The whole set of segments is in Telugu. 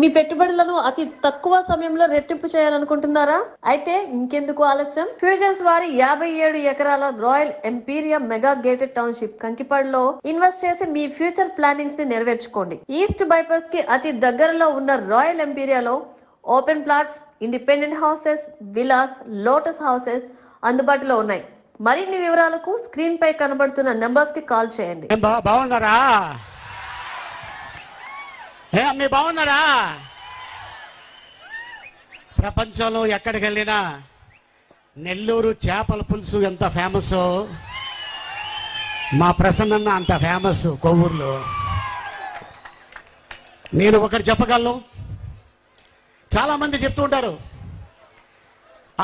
మీ పెట్టుబడులను అతి తక్కువ సమయంలో రెట్టింపు చేయాలనుకుంటున్నారా? అయితే ఇంకెందుకు ఆలస్యం? ఫ్యూచర్స్ వారి 57 ఎకరాల రాయల్ ఎంపీరియా మెగా గేటెడ్ టౌన్షిప్ కంకిపాడులో ఇన్వెస్ట్ చేసి మీ ఫ్యూచర్ ప్లానింగ్స్ ని నెరవేర్చుకోండి. ఈస్ట్ బైపాస్ కి అతి దగ్గరలో ఉన్న రాయల్ ఎంపీరియాలో open plots, independent houses, villas, lotus houses అందుబాటులో ఉన్నాయి. మరిన్ని వివరాలకు స్క్రీన్ పై కనబడుతున్న నంబర్స్ కి కాల్ చేయండి. బాగున్నారా? అమ్మి బాగున్నారా? ప్రపంచంలో ఎక్కడికి వెళ్ళినా నెల్లూరు చేపల పులుసు ఎంత ఫేమస్, మా ప్రసన్న అంత ఫేమస్ కొవ్వూరులో. నేను ఒకటి చెప్పగలను, చాలామంది చెప్తూ ఉంటారు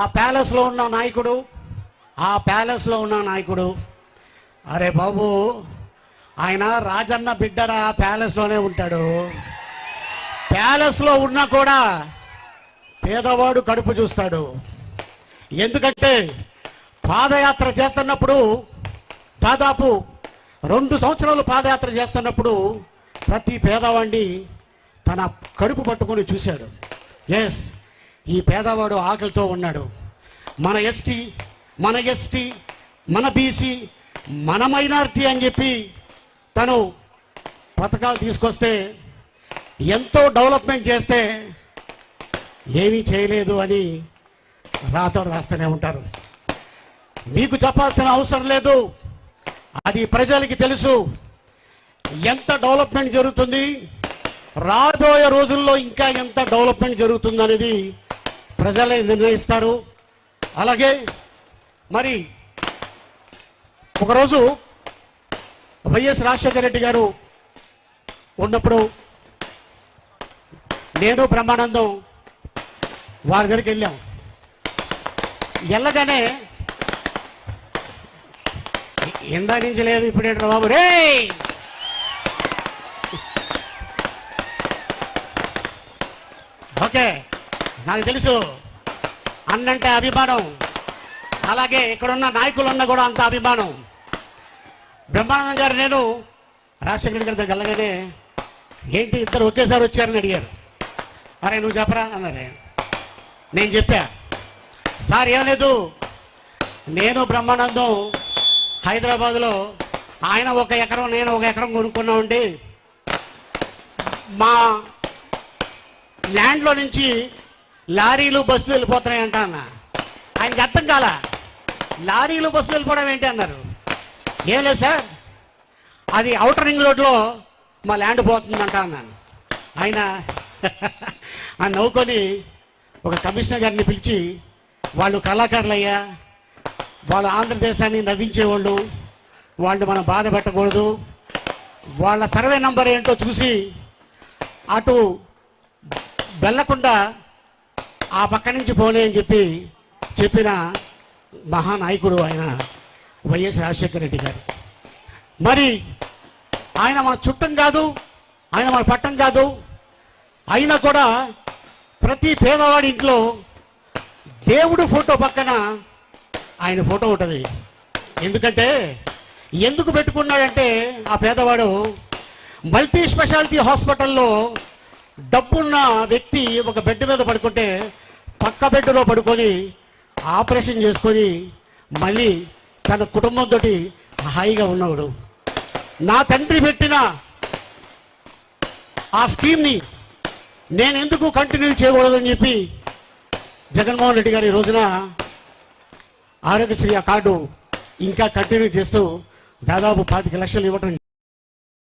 ఆ ప్యాలెస్లో ఉన్న నాయకుడు, ఆ ప్యాలెస్లో ఉన్న నాయకుడు. అరే బాబు, ఆయన రాజన్న బిడ్డరా, ప్యాలెస్లోనే ఉంటాడు. ప్యాలెస్లో ఉన్నా కూడా పేదవాడు కడుపు చూస్తాడు. ఎందుకంటే పాదయాత్ర చేస్తున్నప్పుడు, దాదాపు 2 సంవత్సరాలు పాదయాత్ర చేస్తున్నప్పుడు ప్రతి పేదవాడిని తన కడుపు పట్టుకొని చూశాడు. ఎస్, ఈ పేదవాడు ఆకలితో ఉన్నాడు. మన ఎస్టీ, మన బీసీ, మన మైనారిటీ అని చెప్పి తను పథకాలు తీసుకొస్తే, ఎంతో డెవలప్మెంట్ చేస్తే ఏమీ చేయలేదు అని రాస్తూనే ఉంటారు. మీకు చెప్పాల్సిన అవసరం లేదు, అది ప్రజలకి తెలుసు. ఎంత డెవలప్మెంట్ జరుగుతుంది, రాబోయే రోజుల్లో ఇంకా ఎంత డెవలప్మెంట్ జరుగుతుంది అనేది ప్రజలే నిర్ణయిస్తారు. అలాగే మరి ఒకరోజు వైఎస్ రాజశేఖర రెడ్డి గారు ఉన్నప్పుడు నేను బ్రహ్మానందం వారి దగ్గరికి వెళ్ళాం. వెళ్ళగానే ఎందా నుంచి లేదు, ఇప్పుడేంటి బాబు రే, ఓకే నాకు తెలుసు అన్నంటే అభిమానం, అలాగే ఇక్కడున్న నాయకులున్నా కూడా అంత అభిమానం. బ్రహ్మానందం గారు నేను రాజశేఖర గారి దగ్గర వెళ్ళగానే ఏంటి ఇద్దరు ఒకేసారి వచ్చారని అడిగారు. అరే నువ్వు చెప్పరా అన్నారే. నేను చెప్పా, సార్ ఏం లేదు, నేను బ్రహ్మానందం హైదరాబాద్లో ఆయన 1 ఎకరం నేను 1 ఎకరం కొనుక్కున్నామండి. మా ల్యాండ్లో నుంచి లారీలు బస్సులు వెళ్ళిపోతున్నాయంట అన్న. ఆయనకి అర్థం కాల, లారీలు బస్సులు వెళ్ళిపోవడం ఏంటి అన్నారు. ఏం లేదు సార్, అది ఔటర్ రింగ్ రోడ్లో మా ల్యాండ్ పోతుందంట అన్నాను. ఆయన నవ్వుకొని ఒక కమిషనర్ గారిని పిలిచి, వాళ్ళు కళాకారులు అయ్యా, వాళ్ళు ఆంధ్రదేశాన్ని నవ్వించేవాళ్ళు, వాళ్ళు మనం బాధ పెట్టకూడదు, వాళ్ళ సర్వే నంబర్ ఏంటో చూసి అటు వెళ్ళకుండా ఆ పక్క నుంచి పోనే అని చెప్పిన మహానాయకుడు ఆయన వైఎస్ రాజశేఖర రెడ్డి గారు. మరి ఆయన మన చుట్టం కాదు, ఆయన మన పట్టం కాదు, అయినా కూడా ప్రతి పేదవాడి ఇంట్లో దేవుడు ఫోటో పక్కన ఆయన ఫోటో ఉంటుంది. ఎందుకంటే ఎందుకు పెట్టుకున్నాడంటే ఆ పేదవాడు మల్టీ స్పెషాలిటీ హాస్పిటల్లో డబ్బున్న వ్యక్తి ఒక బెడ్ మీద పడుకుంటే పక్క బెడ్లో పడుకొని ఆపరేషన్ చేసుకొని మళ్ళీ తన కుటుంబంతో హాయిగా ఉన్నాడు. నా తండ్రి పెట్టిన ఆ స్కీమ్ని నేను ఎందుకు కంటిన్యూ చేయకూడదని చెప్పి జగన్మోహన్ రెడ్డి గారు ఈ రోజున ఆరోగ్యశ్రీ ఆ కార్డు ఇంకా కంటిన్యూ చేస్తూ దాదాపు 25 లక్షలు ఇవ్వటం